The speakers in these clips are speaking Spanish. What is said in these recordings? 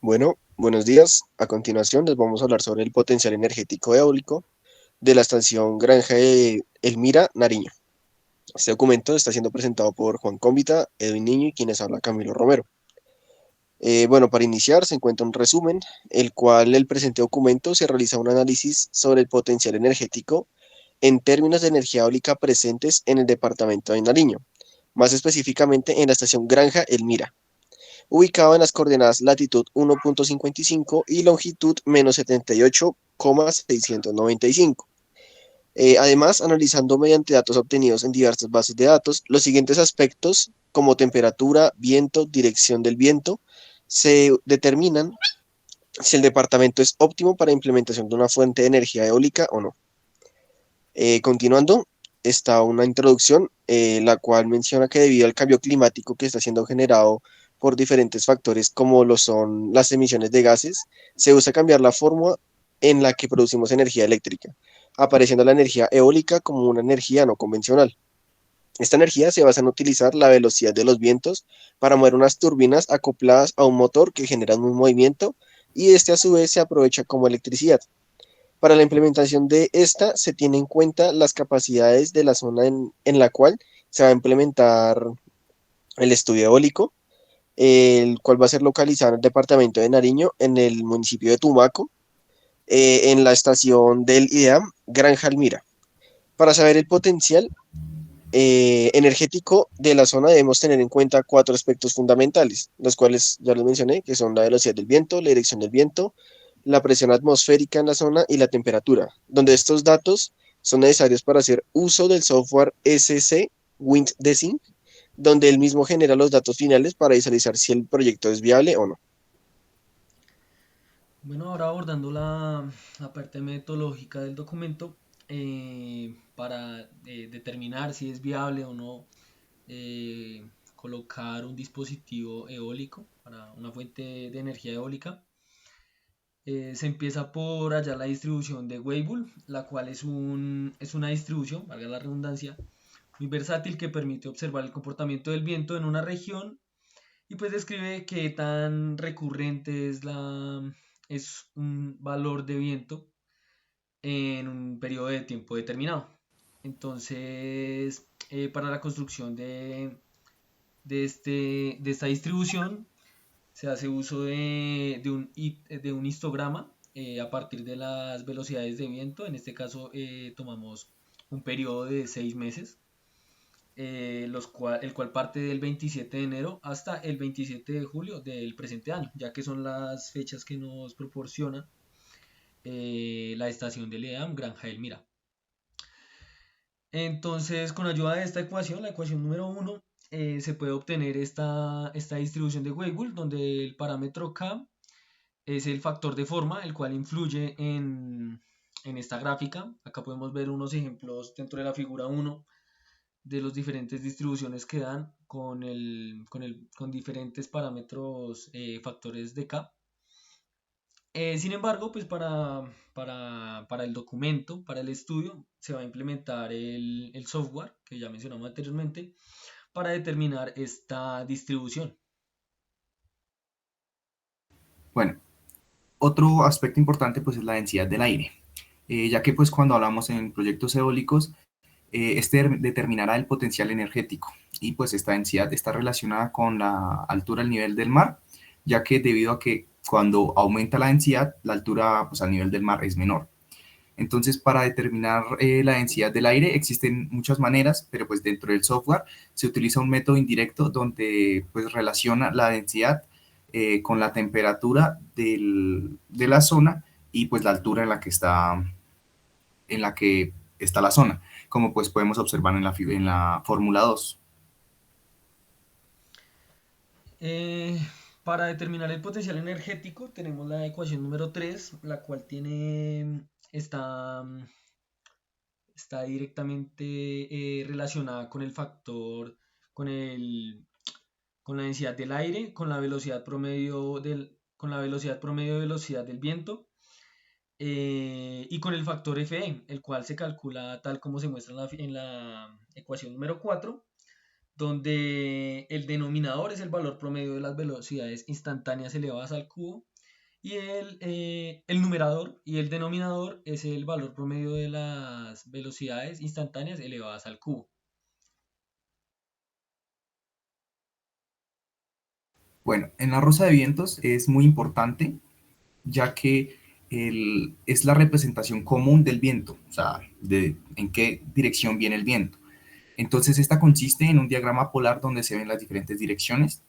Bueno, buenos días. A continuación les vamos a hablar sobre el potencial energético eólico de la estación Granja de Elmira, Nariño. Este documento está siendo presentado por Juan Cómbita, Edwin Niño y quienes habla Camilo Romero. Bueno, para iniciar se encuentra un resumen, el cual el presente documento se realiza un análisis sobre el potencial energético en términos de energía eólica presentes en el departamento de Nariño, más específicamente en la estación Granja Elmira, ubicado en las coordenadas latitud 1.55 y longitud -78,695. Además, analizando mediante datos obtenidos en diversas bases de datos, los siguientes aspectos, como temperatura, viento, dirección del viento, se determinan si el departamento es óptimo para implementación de una fuente de energía eólica o no. Continuando, está una introducción, la cual menciona que debido al cambio climático que está siendo generado por diferentes factores como lo son las emisiones de gases, se usa cambiar la forma en la que producimos energía eléctrica, apareciendo la energía eólica como una energía no convencional. Esta energía se basa en utilizar la velocidad de los vientos para mover unas turbinas acopladas a un motor que generan un movimiento y este a su vez se aprovecha como electricidad. Para la implementación de esta se tiene en cuenta las capacidades de la zona en la cual se va a implementar el estudio eólico, el cual va a ser localizado en el departamento de Nariño, en el municipio de Tumaco, en la estación del IDEAM Granja Almira. Para saber el potencial energético de la zona debemos tener en cuenta cuatro aspectos fundamentales, los cuales ya los mencioné, que son la velocidad del viento, la dirección del viento, la presión atmosférica en la zona y la temperatura, donde estos datos son necesarios para hacer uso del software SC WindDesync, donde él mismo genera los datos finales para visualizar si el proyecto es viable o no. Bueno, ahora abordando la parte metodológica del documento, para determinar si es viable o no colocar un dispositivo eólico para una fuente de energía eólica. Se empieza por hallar la distribución de Weibull, la cual es una distribución, valga la redundancia, muy versátil que permite observar el comportamiento del viento en una región y pues describe qué tan recurrente es un valor de viento en un periodo de tiempo determinado. Entonces, para la construcción de esta distribución, se hace uso de un histograma a partir de las velocidades de viento. En este caso, tomamos un periodo de 6 meses, el cual parte del 27 de enero hasta el 27 de julio del presente año, ya que son las fechas que nos proporciona la estación de LEAM Granja del Mira. Entonces, con ayuda de esta ecuación, la ecuación número uno, se puede obtener esta distribución de Weibull, donde el parámetro K es el factor de forma, el cual influye en esta gráfica. Acá podemos ver unos ejemplos dentro de la figura uno de las diferentes distribuciones que dan con diferentes parámetros, factores de K. Sin embargo, pues para el documento, para el estudio, se va a implementar el software que ya mencionamos anteriormente para determinar esta distribución. Bueno, otro aspecto importante pues es la densidad del aire, ya que pues cuando hablamos en proyectos eólicos, este determinará el potencial energético y pues esta densidad está relacionada con la altura al nivel del mar, ya que debido a que cuando aumenta la densidad, la altura pues al nivel del mar es menor. Entonces, para determinar la densidad del aire existen muchas maneras, pero pues dentro del software se utiliza un método indirecto donde pues relaciona la densidad con la temperatura de la zona y pues la altura en la que está la zona, como pues podemos observar en la fórmula 2. Eh, para determinar el potencial energético tenemos la ecuación número 3, la cual está directamente relacionada con el factor, con el, con la densidad del aire, con la velocidad promedio de velocidad del viento, y con el factor Fe, el cual se calcula tal como se muestra en la ecuación número 4, donde el denominador es el valor promedio de las velocidades instantáneas elevadas al cubo y el numerador y el denominador es el valor promedio de las velocidades instantáneas elevadas al cubo. Bueno, en la rosa de vientos es muy importante ya que es la representación común del viento, o sea, de en qué dirección viene el viento. Entonces, esta consiste en un diagrama polar donde se ven las diferentes direcciones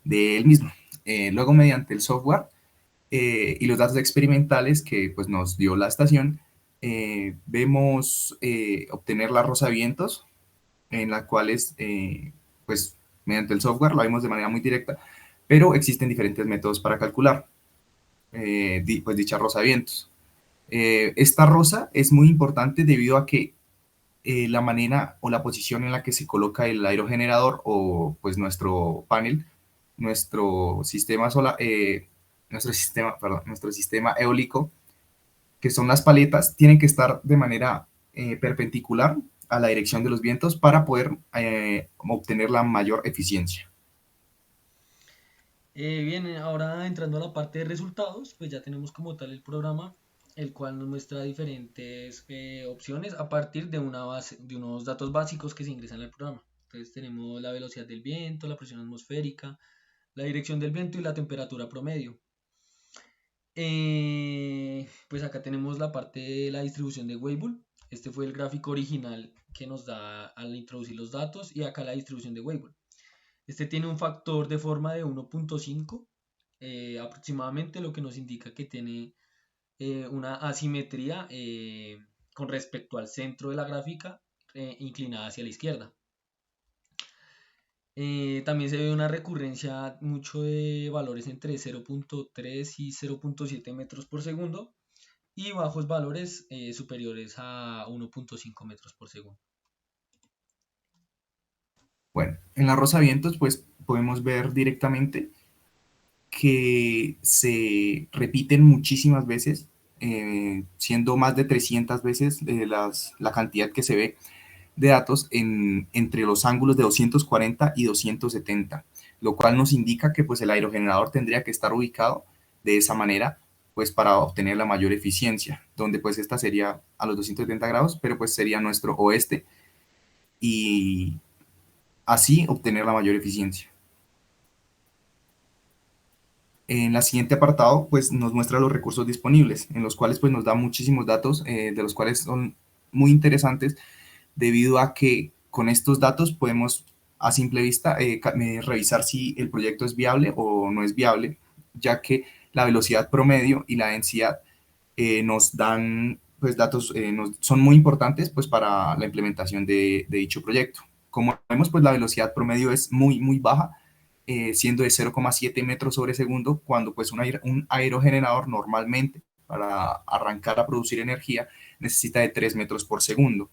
del mismo. Luego, mediante el software y los datos experimentales que pues, nos dio la estación, vemos obtener la rosa de vientos, en la cual pues, mediante el software la vemos de manera muy directa, pero existen diferentes métodos para calcular pues, dicha rosa de vientos. Esta rosa es muy importante debido a que la manera o la posición en la que se coloca el aerogenerador o pues nuestro panel, nuestro sistema solar, nuestro sistema eólico, que son las paletas, tienen que estar de manera perpendicular a la dirección de los vientos para poder obtener la mayor eficiencia. Bien, ahora entrando a la parte de resultados, pues ya tenemos como tal el programa, el cual nos muestra diferentes opciones a partir de una base, de unos datos básicos que se ingresan al programa. Entonces tenemos la velocidad del viento, la presión atmosférica, la dirección del viento y la temperatura promedio. Pues acá tenemos la parte de la distribución de Weibull. Este fue el gráfico original que nos da al introducir los datos y acá la distribución de Weibull. Este tiene un factor de forma de 1.5 aproximadamente, lo que nos indica que tiene una asimetría con respecto al centro de la gráfica inclinada hacia la izquierda. También se ve una recurrencia mucho de valores entre 0.3 y 0.7 metros por segundo y bajos valores superiores a 1.5 metros por segundo. Bueno, en la rosa de vientos pues podemos ver directamente que se repiten muchísimas veces, siendo más de 300 veces la cantidad que se ve de datos entre los ángulos de 240 y 270, lo cual nos indica que pues, el aerogenerador tendría que estar ubicado de esa manera pues para obtener la mayor eficiencia, donde pues esta sería a los 270 grados, pero pues sería nuestro oeste y así obtener la mayor eficiencia. En la siguiente apartado, pues nos muestra los recursos disponibles, en los cuales pues nos da muchísimos datos, de los cuales son muy interesantes, debido a que con estos datos podemos a simple vista revisar si el proyecto es viable o no es viable, ya que la velocidad promedio y la densidad nos dan pues datos, son muy importantes pues para la implementación de dicho proyecto. Como vemos, pues la velocidad promedio es muy baja, siendo de 0,7 metros sobre segundo, cuando pues un aerogenerador normalmente para arrancar a producir energía necesita de 3 metros por segundo.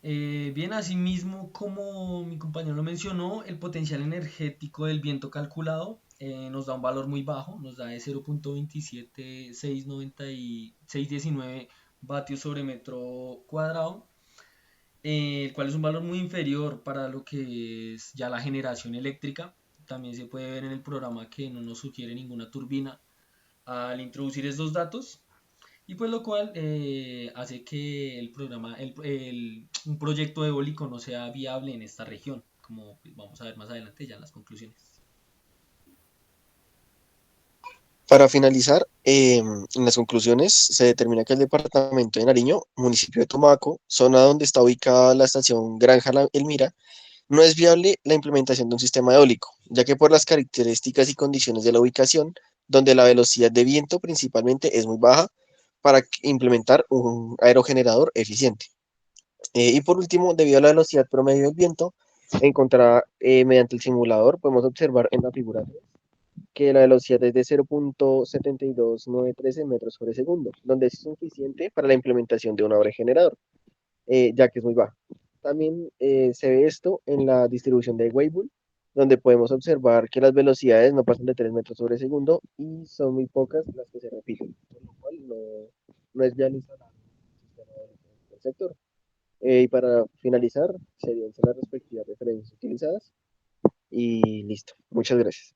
Bien, asimismo, como mi compañero lo mencionó, el potencial energético del viento calculado nos da un valor muy bajo, nos da de 0.27619 vatios sobre metro cuadrado, el cual es un valor muy inferior para lo que es ya la generación eléctrica. También se puede ver en el programa que no nos sugiere ninguna turbina al introducir estos datos. Y pues lo cual hace que el programa, un proyecto eólico no sea viable en esta región, como pues, vamos a ver más adelante ya en las conclusiones. Para finalizar, en las conclusiones se determina que el departamento de Nariño, municipio de Tumaco, zona donde está ubicada la estación Granja Elmira, no es viable la implementación de un sistema eólico, ya que por las características y condiciones de la ubicación, donde la velocidad de viento principalmente es muy baja para implementar un aerogenerador eficiente. Y por último, debido a la velocidad promedio del viento, encontrada mediante el simulador, podemos observar en la figura que la velocidad es de 0.72913 metros sobre segundo, donde es suficiente para la implementación de un aerogenerador, ya que es muy baja. También se ve esto en la distribución de Weibull, donde podemos observar que las velocidades no pasan de 3 metros sobre segundo y son muy pocas las que se repiten, por lo cual no es viable instalar un sistema de el sector. Y para finalizar, serían las respectivas referencias utilizadas y listo. Muchas gracias.